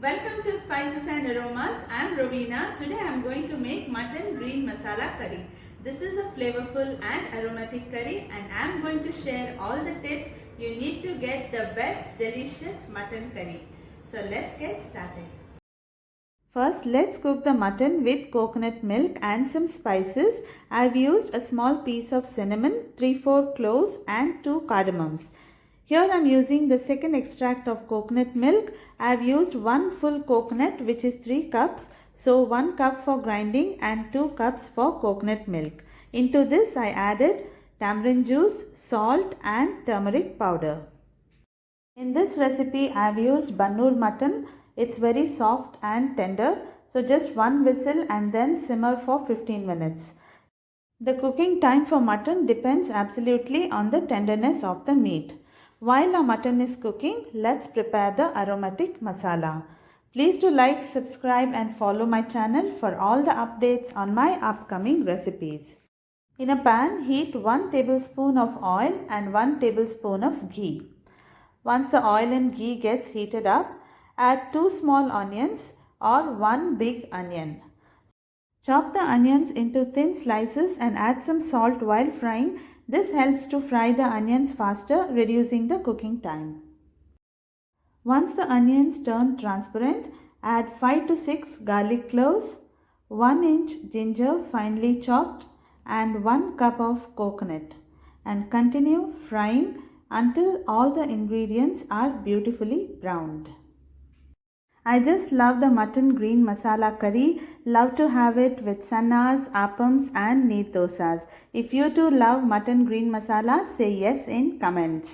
Welcome to Spices and Aromas. I am Rovina. Today I am going to make mutton green masala curry. This is a flavorful and aromatic curry and I am going to share all the tips you need to get the best delicious mutton curry. So let's get started. First, let's cook the mutton with coconut milk and some spices. I have used a small piece of cinnamon, 3-4 cloves and 2 cardamoms. Here I am using the second extract of coconut milk. I have used 1 full coconut which is 3 cups. So 1 cup for grinding and 2 cups for coconut milk. Into this I added tamarind juice, salt and turmeric powder. In this recipe I have used Bannoor mutton. It's very soft and tender. So just 1 whistle and then simmer for 15 minutes. The cooking time for mutton depends absolutely on the tenderness of the meat. While our mutton is cooking, let's prepare the aromatic masala. Please do like, subscribe and follow my channel for all the updates on my upcoming recipes. In a pan, heat 1 tablespoon of oil and 1 tablespoon of ghee. Once the oil and ghee gets heated up, add 2 small onions or 1 big onion. Chop the onions into thin slices and add some salt while frying. This helps to fry the onions faster, reducing the cooking time. Once the onions turn transparent, add 5 to 6 garlic cloves, 1 inch ginger finely chopped and 1 cup of coconut and continue frying until all the ingredients are beautifully browned. I just love the mutton green masala curry. Love to have it with sannas, appams and neer dosas. If you too love mutton green masala, say yes in comments.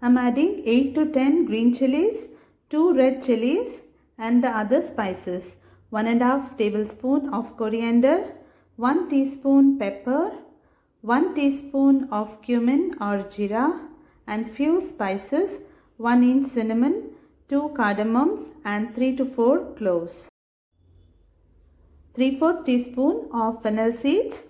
I am adding 8 to 10 green chilies, 2 red chilies and the other spices. 1.5 tablespoon of coriander, 1 teaspoon pepper, 1 teaspoon of cumin or jeera and few spices, 1 inch cinnamon, 2 cardamoms and 3 to 4 cloves. 3/4 teaspoon of fennel seeds.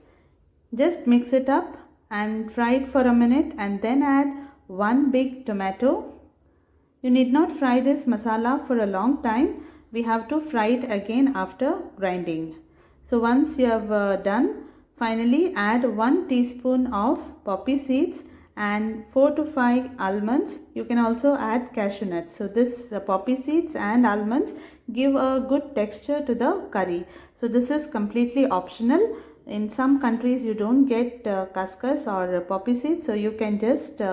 Just mix it up and fry it for a minute and then add 1 big tomato. You need not fry this masala for a long time. We have to fry it again after grinding. So once you have done, finally add 1 teaspoon of poppy seeds and 4 to 5 almonds. You can also add cashew nuts. So this poppy seeds and almonds give a good texture to the curry. So this is completely optional. In some countries you don't get khus or poppy seeds, so you can just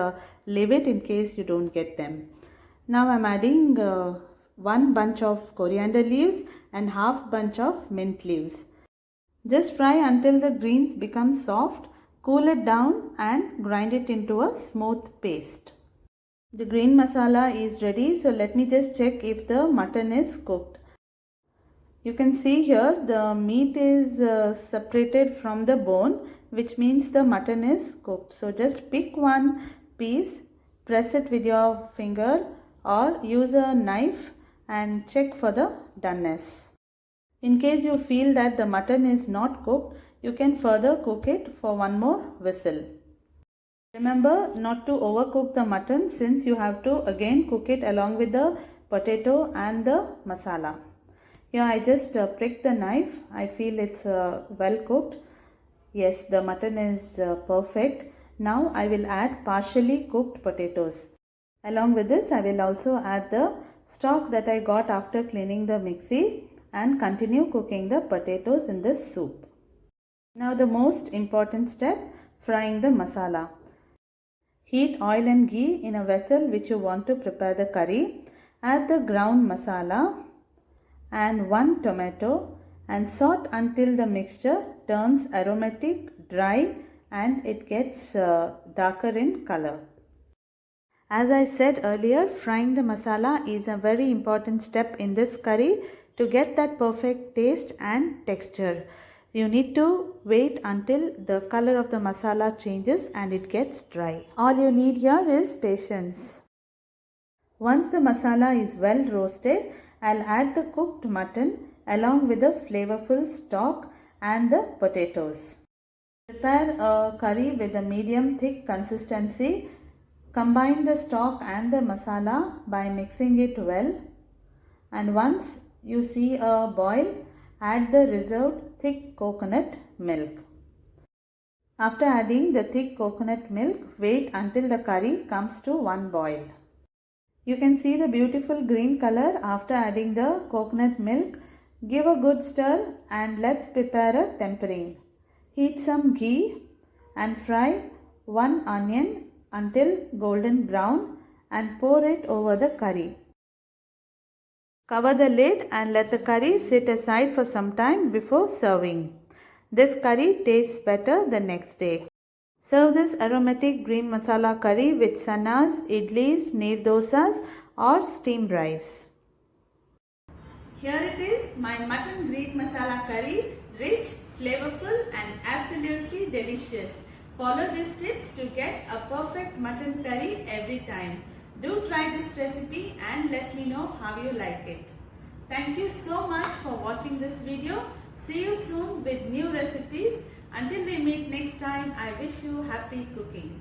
leave it in case you don't get them. Now I am adding 1 bunch of coriander leaves and half bunch of mint leaves. Just fry until the greens become soft. Cool it down and grind it into a smooth paste. The green masala is ready, so let me just check if the mutton is cooked. You can see here the meat is separated from the bone, which means the mutton is cooked. So just pick one piece, press it with your finger or use a knife and check for the doneness. In case you feel that the mutton is not cooked, you can further cook it for 1 more whistle. Remember not to overcook the mutton since you have to again cook it along with the potato and the masala. Here I just pricked the knife. I feel it's well cooked. Yes, the mutton is perfect. Now I will add partially cooked potatoes. Along with this I will also add the stock that I got after cleaning the mixie and continue cooking the potatoes in this soup. Now the most important step, frying the masala. Heat oil and ghee in a vessel which you want to prepare the curry. Add the ground masala and 1 tomato and saute until the mixture turns aromatic, dry and it gets darker in color. As I said earlier, frying the masala is a very important step in this curry to get that perfect taste and texture. You need to wait until the color of the masala changes and it gets dry. All you need here is patience. Once the masala is well roasted, I'll add the cooked mutton along with the flavorful stock and the potatoes. Prepare a curry with a medium thick consistency. Combine the stock and the masala by mixing it well. and once you see a boil, add the reserved thick coconut milk. After adding the thick coconut milk, wait until the curry comes to one boil. You can see the beautiful green color after adding the coconut milk. Give a good stir and let's prepare a tempering. Heat some ghee and fry one onion until golden brown and pour it over the curry. Cover the lid and let the curry sit aside for some time before serving. This curry tastes better the next day. Serve this aromatic green masala curry with sannas, idlis, neer dosas or steamed rice. Here it is, my mutton green masala curry, rich, flavorful and absolutely delicious. Follow these tips to get a perfect mutton curry every time. Do try this recipe and let me know how you like it. Thank you so much for watching this video. See you soon with new recipes. Until we meet next time, I wish you happy cooking.